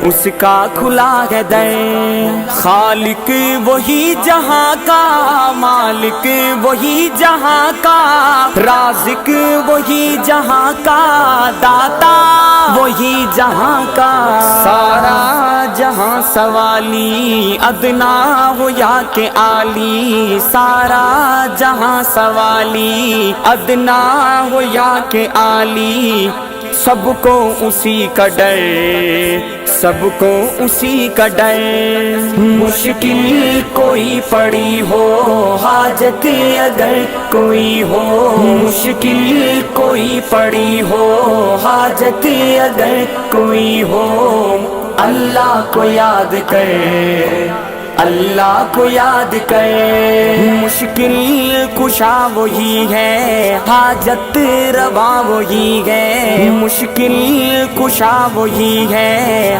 اس کا کھلا ہے در، خالق وہی جہاں کا، مالک وہی جہاں کا، رازق وہی جہاں کا، داتا وہی جہاں کا، سارا جہاں سوالی، ادنا ہو یا کہ عالی، سارا جہاں سوالی، ادنا ہو یا کہ عالی، سب کو اسی کا ڈر، سب کو اسی کا ڈر، مشکل کوئی پڑی ہو، حاجت اگر کوئی ہو، مشکل کوئی پڑی ہو، حاجت اگر کوئی ہو، اللہ کو یاد کر، اللہ کو یاد کر، مشکل کشا وہی ہے، حاجت روا وہی ہے، مشکل کشا وہی ہے۔